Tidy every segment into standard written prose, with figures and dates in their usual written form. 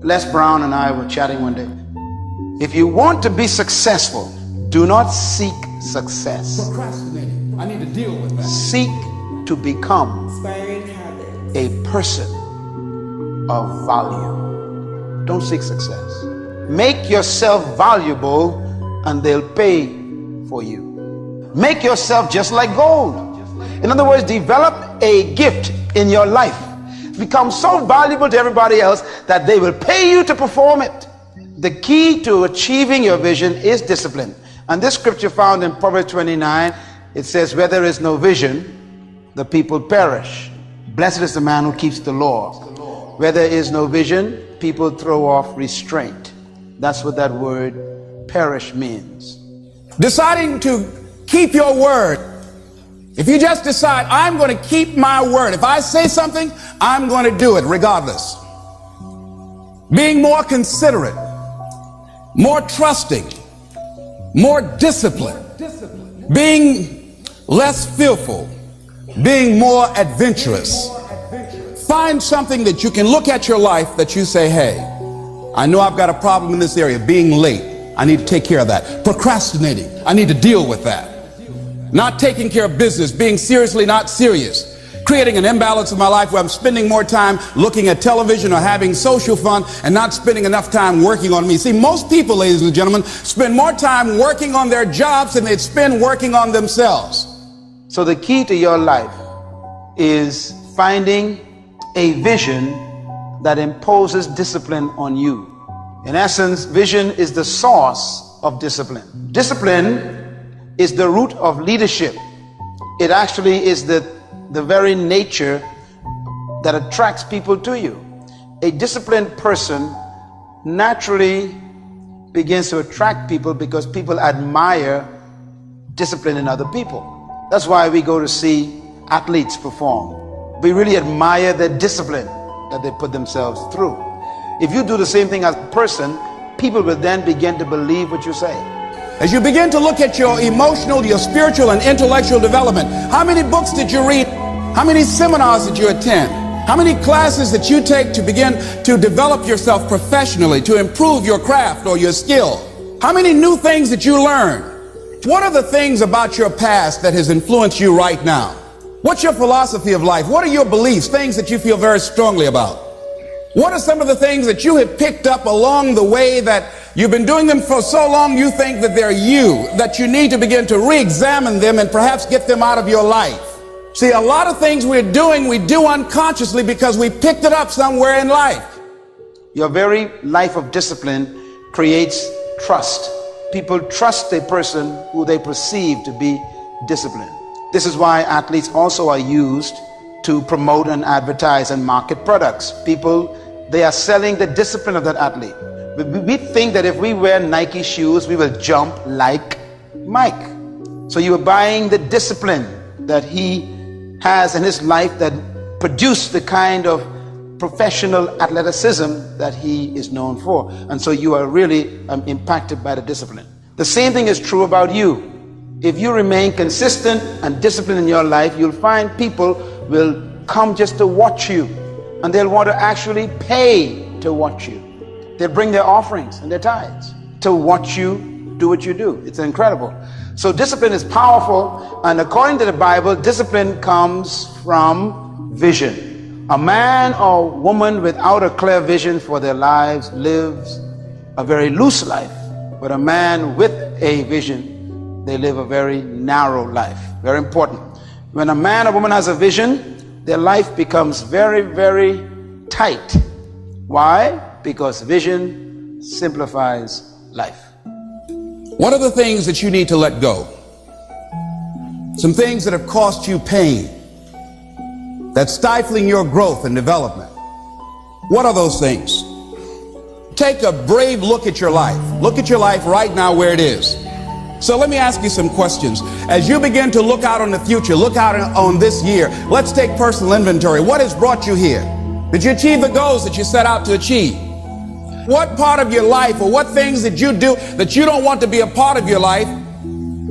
Les Brown and I were chatting one day. If you want to be successful, do not seek success. Procrastinating. I need to deal with that. Seek to become a person of value. Don't seek success. Make yourself valuable and they'll pay for you. Make yourself just like gold. In other words, develop a gift in your life. Become so valuable to everybody else that they will pay you to perform it. The key to achieving your vision is discipline. And this scripture found in Proverbs 29, it says, where there is no vision, the people perish. Blessed is the man who keeps the law. Where there is no vision, people throw off restraint. That's what that word perish means. Deciding to keep your word. If you just decide, I'm going to keep my word. If I say something, I'm going to do it regardless. Being more considerate, more trusting, more disciplined, being less fearful, being more adventurous. Find something that you can look at your life that you say, hey, I know I've got a problem in this area, being late. I need to take care of that. Procrastinating, I need to deal with that. Not taking care of business, being seriously not serious. Creating an imbalance in my life where I'm spending more time looking at television or having social fun and not spending enough time working on me. See, most people, ladies and gentlemen, spend more time working on their jobs than they spend working on themselves. So the key to your life is finding a vision that imposes discipline on you. In essence, vision is the source of discipline. Discipline is the root of leadership. It actually is the very nature that attracts people to you. A disciplined person naturally begins to attract people because people admire discipline in other people. That's why we go to see athletes perform. We really admire their discipline that they put themselves through. If you do the same thing as a person, people will then begin to believe what you say. As you begin to look at your emotional, your spiritual and intellectual development, how many books did you read? How many seminars did you attend? How many classes that you take to begin to develop yourself professionally, to improve your craft or your skill? How many new things that you learn? What are the things about your past that has influenced you right now? What's your philosophy of life? What are your beliefs, things that you feel very strongly about? What are some of the things that you have picked up along the way that you've been doing them for so long you think that they're you, that you need to begin to re-examine them and perhaps get them out of your life? See, a lot of things we're doing, we do unconsciously because we picked it up somewhere in life. Your very life of discipline creates trust. People trust a person who they perceive to be disciplined. This is why athletes also are used to promote and advertise and market products. People, they are selling the discipline of that athlete. We think that if we wear Nike shoes, we will jump like Mike. So you are buying the discipline that he has in his life that produced the kind of professional athleticism that he is known for. And so you are really impacted by the discipline. The same thing is true about you. If you remain consistent and disciplined in your life, you'll find people will come just to watch you, and they'll want to actually pay to watch you. They'll bring their offerings and their tithes to watch you do what you do. It's incredible. So discipline is powerful, and according to the Bible, discipline comes from vision. A man or woman without a clear vision for their lives lives a very loose life, but a man with a vision, they live a very narrow life. Very important. When a man or woman has a vision, their life becomes very, very tight. Why? Because vision simplifies life. What are the things that you need to let go? Some things that have cost you pain, that's stifling your growth and development. What are those things? Take a brave look at your life. Look at your life right now where it is. So let me ask you some questions. As you begin to look out on the future, look out on this year, let's take personal inventory. What has brought you here? Did you achieve the goals that you set out to achieve? What part of your life or what things did you do that you don't want to be a part of your life?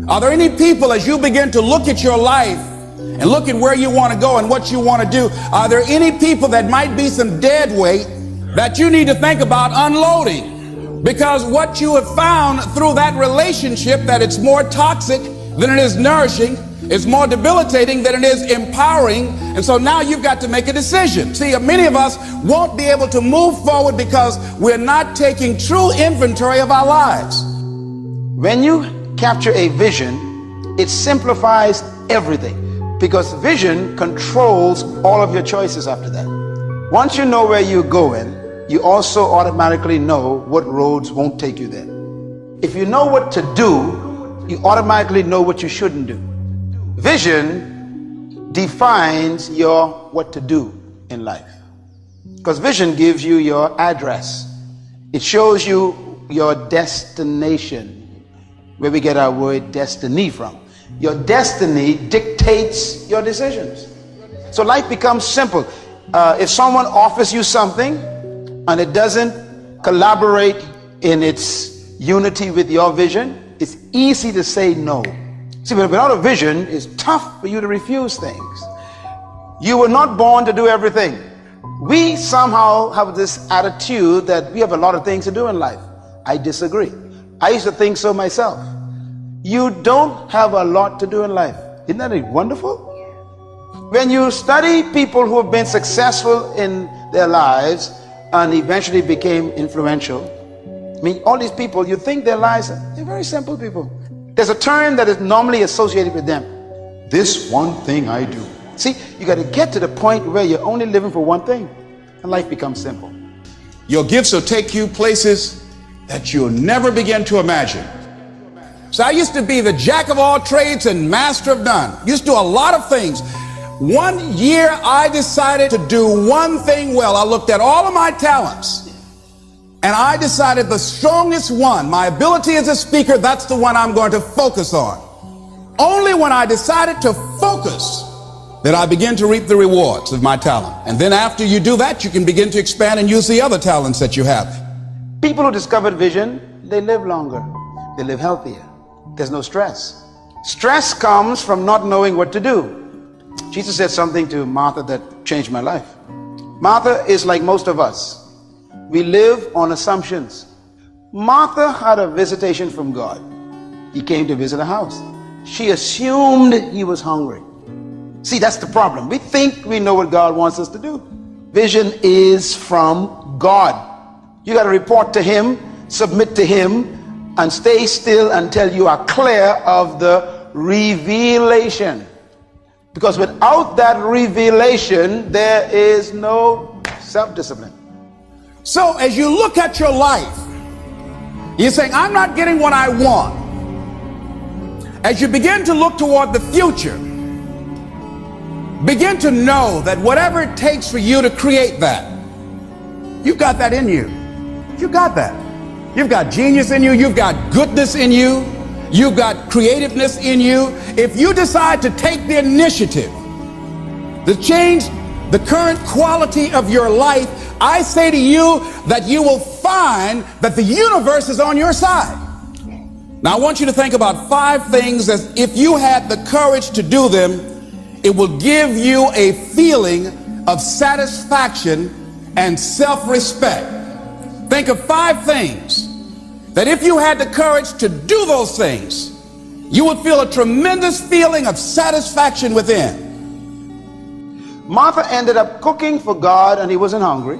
Are there any people, as you begin to look at your life and look at where you want to go and what you want to do, are there any people that might be some dead weight that you need to think about unloading, because what you have found through that relationship, that it's more toxic than it is nourishing, it's more debilitating than it is empowering. And so now you've got to make a decision. See, many of us won't be able to move forward because we're not taking true inventory of our lives. When you capture a vision, it simplifies everything, because vision controls all of your choices after that. Once you know where you're going, you also automatically know what roads won't take you there. If you know what to do, you automatically know what you shouldn't do. Vision defines your what to do in life, because vision gives you your address. It shows you your destination, where we get our word destiny from. Your destiny dictates your decisions. So life becomes simple. If someone offers you something and it doesn't collaborate in its unity with your vision, it's easy to say no. See, without a vision, it's tough for you to refuse things. You were not born to do everything. We somehow have this attitude that we have a lot of things to do in life. I disagree. I used to think so myself. You don't have a lot to do in life. Isn't that wonderful? When you study people who have been successful in their lives and eventually became influential, I mean, all these people, you think their lives, they're very simple people. There's a term that is normally associated with them. This one thing I do. See, you got to get to the point where you're only living for one thing, and life becomes simple. Your gifts will take you places that you'll never begin to imagine. So I used to be the jack of all trades and master of none. Used to do a lot of things. One year I decided to do one thing well. I looked at all of my talents and I decided the strongest one, my ability as a speaker, that's the one I'm going to focus on. Only when I decided to focus did I begin to reap the rewards of my talent. And then after you do that, you can begin to expand and use the other talents that you have. People who discovered vision, they live longer. They live healthier. There's no stress. Stress comes from not knowing what to do. Jesus said something to Martha that changed my life. Martha is like most of us. We live on assumptions. Martha had a visitation from God. He came to visit her house. She assumed he was hungry. See, that's the problem. We think we know what God wants us to do. Vision is from God. You got to report to him, submit to him, and stay still until you are clear of the revelation. Because without that revelation, there is no self-discipline. So as you look at your life, you're saying, I'm not getting what I want. As you begin to look toward the future, begin to know that whatever it takes for you to create that, you've got that in you. You've got that. You've got genius in you. You've got goodness in you. You've got creativeness in you. If you decide to take the initiative to change the current quality of your life, I say to you that you will find that the universe is on your side. Now I want you to think about 5 things that if you had the courage to do them, it will give you a feeling of satisfaction and self-respect. Think of 5 things that if you had the courage to do those things, you would feel a tremendous feeling of satisfaction within. Martha ended up cooking for God and he wasn't hungry.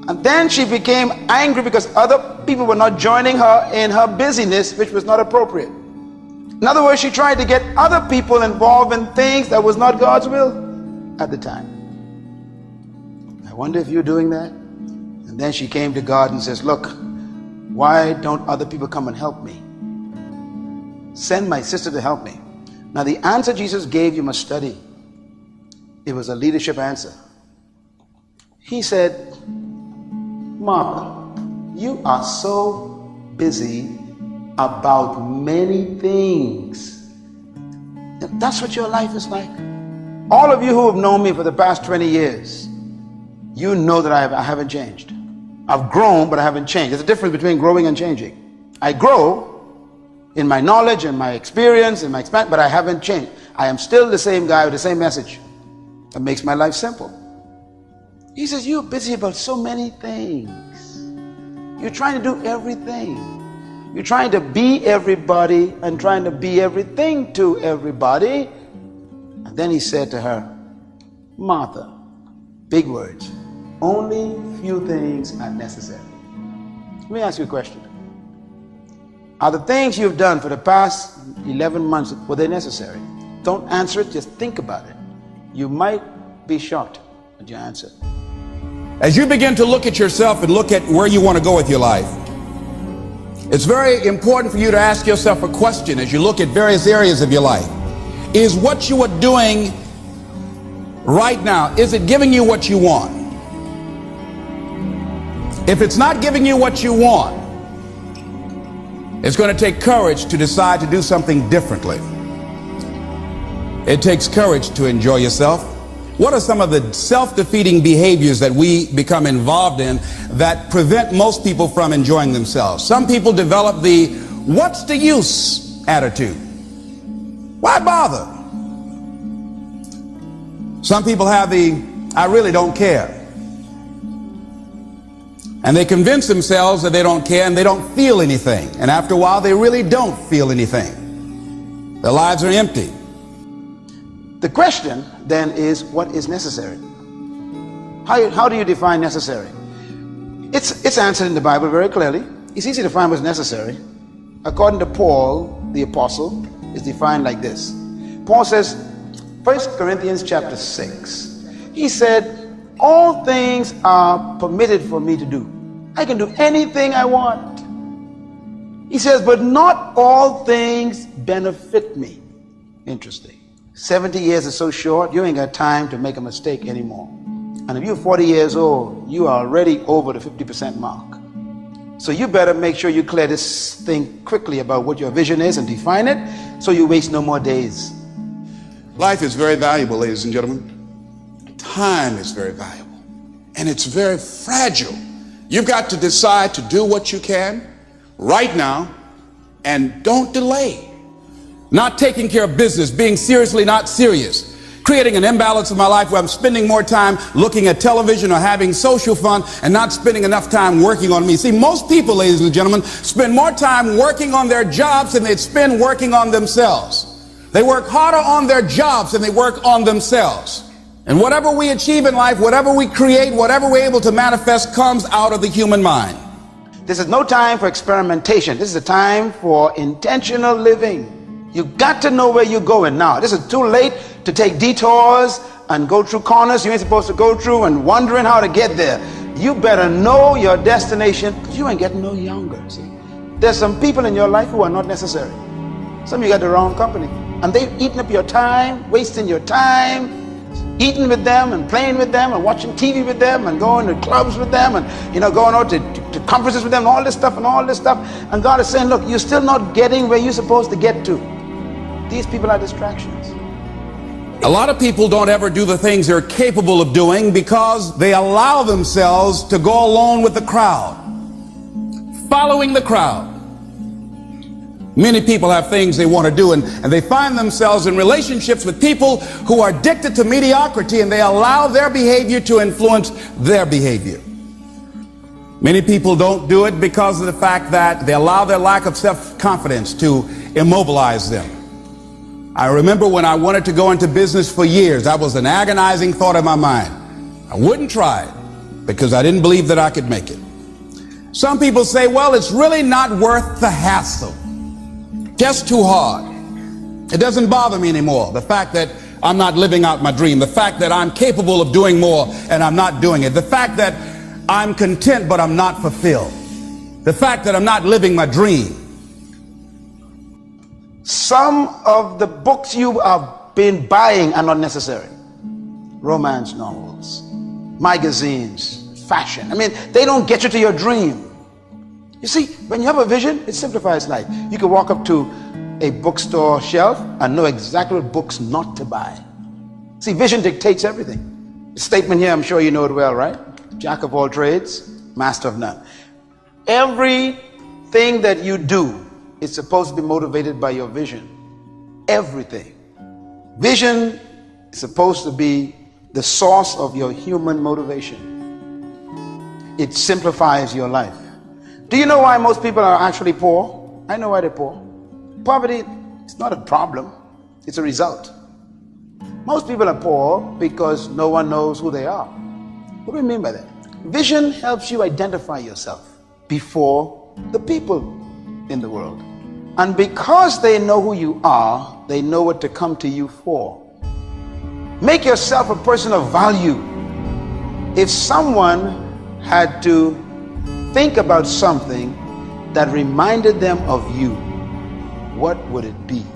And then she became angry because other people were not joining her in her busyness, which was not appropriate. In other words, she tried to get other people involved in things that was not God's will at the time. I wonder if you're doing that. And then she came to God and says, look, why don't other people come and help me? Send my sister to help me. Now the answer Jesus gave you must study. It was a leadership answer. He said, Martha, you are so busy about many things. That's what your life is like. All of you who have known me for the past 20 years, you know that I haven't changed. I've grown, but I haven't changed. There's a difference between growing and changing. I grow in my knowledge and my experience and my experience, but I haven't changed. I am still the same guy with the same message. That makes my life simple. He says, you're busy about so many things. You're trying to do everything. You're trying to be everybody and trying to be everything to everybody. And then he said to her, Martha, big words, only few things are necessary. Let me ask you a question. Are the things you've done for the past 11 months, were they necessary? Don't answer it, just think about it. You might be shocked at your answer. As you begin to look at yourself and look at where you want to go with your life, it's very important for you to ask yourself a question as you look at various areas of your life. Is what you are doing right now, is it giving you what you want? If it's not giving you what you want, it's going to take courage to decide to do something differently. It takes courage to enjoy yourself. What are some of the self-defeating behaviors that we become involved in that prevent most people from enjoying themselves? Some people develop the "what's the use" attitude. Why bother? Some people have the "I really don't care." And they convince themselves that they don't care and they don't feel anything. And after a while, they really don't feel anything. Their lives are empty. The question then is, what is necessary? How do you define necessary? It's answered in the Bible very clearly. It's easy to find what's necessary. According to Paul, the apostle, is defined like this. Paul says, 1 Corinthians chapter 6, he said, all things are permitted for me to do. I can do anything I want. He says, but not all things benefit me. Interesting. 70 years is so short, you ain't got time to make a mistake anymore. And if you're 40 years old, you are already over the 50% mark. So you better make sure you clear this thing quickly about what your vision is and define it, so you waste no more days. Life is very valuable, ladies and gentlemen. Time is very valuable. And it's very fragile. You've got to decide to do what you can right now and don't delay. Not taking care of business, being seriously not serious, creating an imbalance in my life where I'm spending more time looking at television or having social fun and not spending enough time working on me. See, most people, ladies and gentlemen, spend more time working on their jobs than they spend working on themselves. They work harder on their jobs than they work on themselves. And whatever we achieve in life, whatever we create, whatever we're able to manifest comes out of the human mind. This is no time for experimentation. This is a time for intentional living. You've got to know where you're going now. This is too late to take detours and go through corners you ain't supposed to go through and wondering how to get there. You better know your destination, because you ain't getting no younger. See, there's some people in your life who are not necessary. Some of you got the wrong company, and they've eaten up your time, wasting your time, eating with them and playing with them and watching TV with them and going to clubs with them and going out to conferences with them, all this stuff. And God is saying, look, you're still not getting where you're supposed to get to. These people are distractions. A lot of people don't ever do the things they're capable of doing because they allow themselves to go along with the crowd, following the crowd. Many people have things they want to do, and they find themselves in relationships with people who are addicted to mediocrity, and they allow their behavior to influence their behavior. Many people don't do it because of the fact that they allow their lack of self-confidence to immobilize them. I remember when I wanted to go into business for years, that was an agonizing thought in my mind. I wouldn't try it because I didn't believe that I could make it. Some people say, well, it's really not worth the hassle. Just too hard. It doesn't bother me anymore. The fact that I'm not living out my dream. The fact that I'm capable of doing more and I'm not doing it. The fact that I'm content but I'm not fulfilled. The fact that I'm not living my dream. Some of the books you have been buying are not necessary. Romance novels, magazines, fashion. I mean, they don't get you to your dream. You see, when you have a vision, it simplifies life. You can walk up to a bookstore shelf and know exactly what books not to buy. See, vision dictates everything. The statement here, I'm sure you know it well, right? Jack of all trades, master of none. Everything that you do is supposed to be motivated by your vision. Everything. Vision is supposed to be the source of your human motivation. It simplifies your life. Do you know why most people are actually poor? I know why they're poor. Poverty is not a problem, it's a result. Most people are poor because no one knows who they are. What do we mean by that? Vision helps you identify yourself before the people in the world. And because they know who you are, they know what to come to you for. Make yourself a person of value. If someone had to think about something that reminded them of you, what would it be?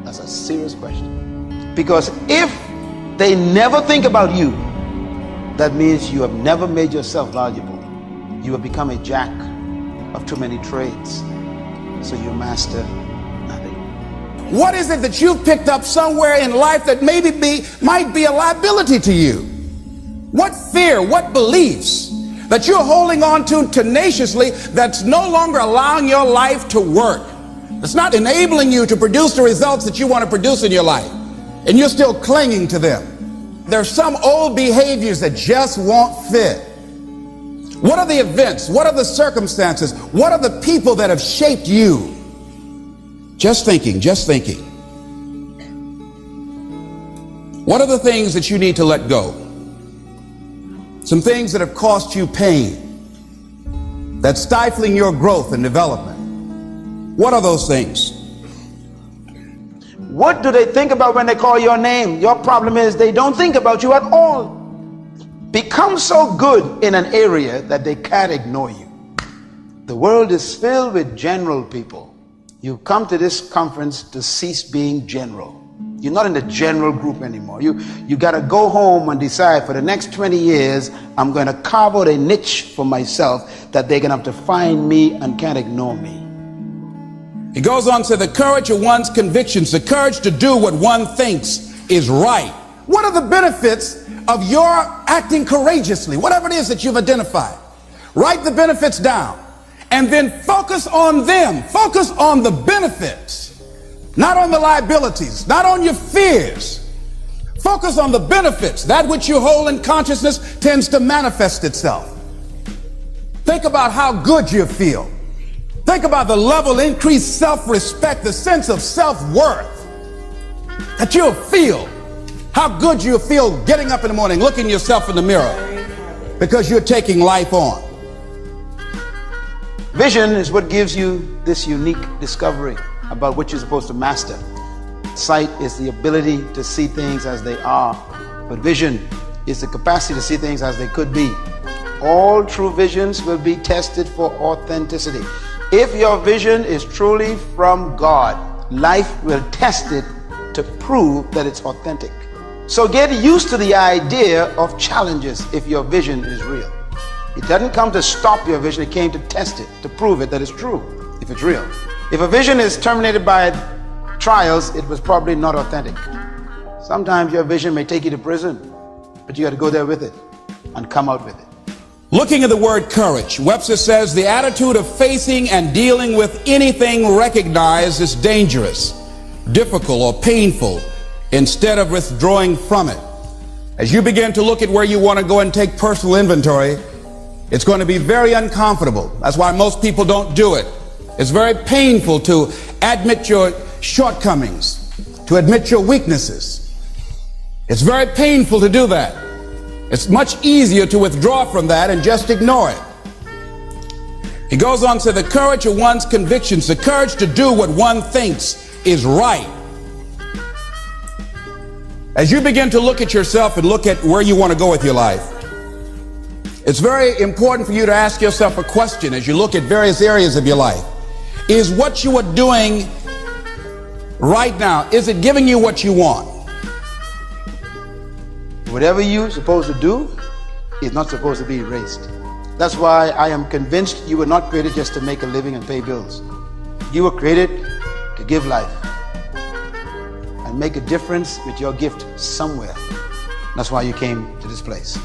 That's a serious question. Because if they never think about you, that means you have never made yourself valuable. You have become a jack of too many trades, so you master nothing. What is it that you've picked up somewhere in life that might be a liability to you? What fear, what beliefs that you're holding on to tenaciously that's no longer allowing your life to work? It's not enabling you to produce the results that you want to produce in your life, and you're still clinging to them. There's some old behaviors that just won't fit. What are the events? What are the circumstances? What are the people that have shaped you? Just thinking. What are the things that you need to let go? Some things that have cost you pain, that's stifling your growth and development. What are those things? What do they think about when they call your name? Your problem is they don't think about you at all. Become so good in an area that they can't ignore you. The world is filled with general people. You come to this conference to cease being general. You're not in the general group anymore. You got to go home and decide, for the next 20 years, I'm going to carve out a niche for myself that they're going to have to find me and can't ignore me. He goes on to say the courage of one's convictions, the courage to do what one thinks is right. What are the benefits of your acting courageously? Whatever it is that you've identified, write the benefits down and then focus on them. Focus on the benefits. Not on the liabilities, not on your fears. Focus on the benefits. That which you hold in consciousness tends to manifest itself. Think about how good you feel. Think about the level of increased self-respect, the sense of self-worth that you'll feel. How good you'll feel getting up in the morning, looking yourself in the mirror because you're taking life on. Vision is what gives you this unique discovery about what you're supposed to master. Sight is the ability to see things as they are, but vision is the capacity to see things as they could be. All true visions will be tested for authenticity. If your vision is truly from God, life will test it to prove that it's authentic. So get used to the idea of challenges if your vision is real. It doesn't come to stop your vision, it came to test it, to prove it that it's true, if it's real. If a vision is terminated by trials, it was probably not authentic. Sometimes your vision may take you to prison, but you got to go there with it and come out with it. Looking at the word courage, Webster says the attitude of facing and dealing with anything recognized as dangerous, difficult, or painful, instead of withdrawing from it. As you begin to look at where you want to go and take personal inventory, it's going to be very uncomfortable. That's why most people don't do it. It's very painful to admit your shortcomings, to admit your weaknesses. It's very painful to do that. It's much easier to withdraw from that and just ignore it. He goes on to say the courage of one's convictions, the courage to do what one thinks is right. As you begin to look at yourself and look at where you want to go with your life, it's very important for you to ask yourself a question as you look at various areas of your life. Is what you are doing right now, is it giving you what you want? Whatever you're supposed to do is not supposed to be erased. That's why I am convinced you were not created just to make a living and pay bills. You were created to give life and make a difference with your gift somewhere. That's why you came to this place.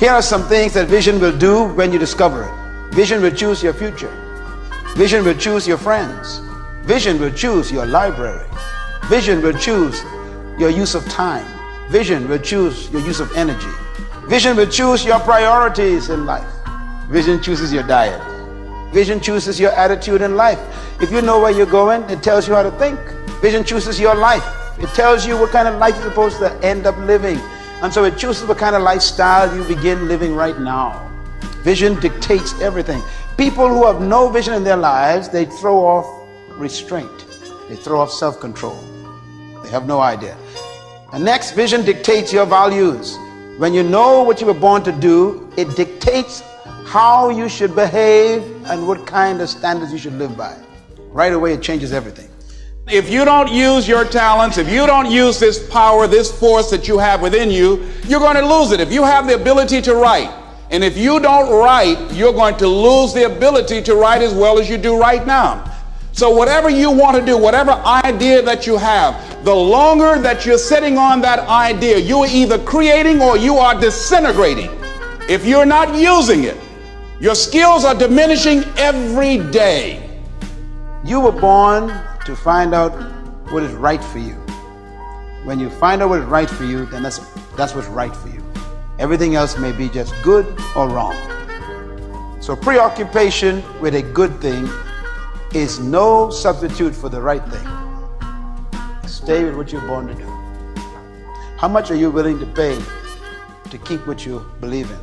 Here are some things that vision will do when you discover it. Vision will choose your future. Vision will choose your friends. Vision will choose your library. Vision will choose your use of time. Vision will choose your use of energy. Vision will choose your priorities in life. Vision chooses your diet. Vision chooses your attitude in life. If you know where you're going, it tells you how to think. Vision chooses your life. It tells you what kind of life you're supposed to end up living. And so it chooses what kind of lifestyle you begin living right now. Vision dictates everything. People who have no vision in their lives, they throw off restraint. They throw off self-control. They have no idea. And next, vision dictates your values. When you know what you were born to do, it dictates how you should behave and what kind of standards you should live by. Right away, it changes everything. If you don't use your talents, if you don't use this power, this force that you have within you, you're going to lose it. If you have the ability to write, and if you don't write, you're going to lose the ability to write as well as you do right now. So whatever you want to do, whatever idea that you have, the longer that you're sitting on that idea, you are either creating or you are disintegrating. If you're not using it, your skills are diminishing every day. You were born to find out what is right for you. When you find out what is right for you, then that's what's right for you. Everything else may be just good or wrong. So preoccupation with a good thing is no substitute for the right thing. Stay with what you're born to do. How much are you willing to pay to keep what you believe in?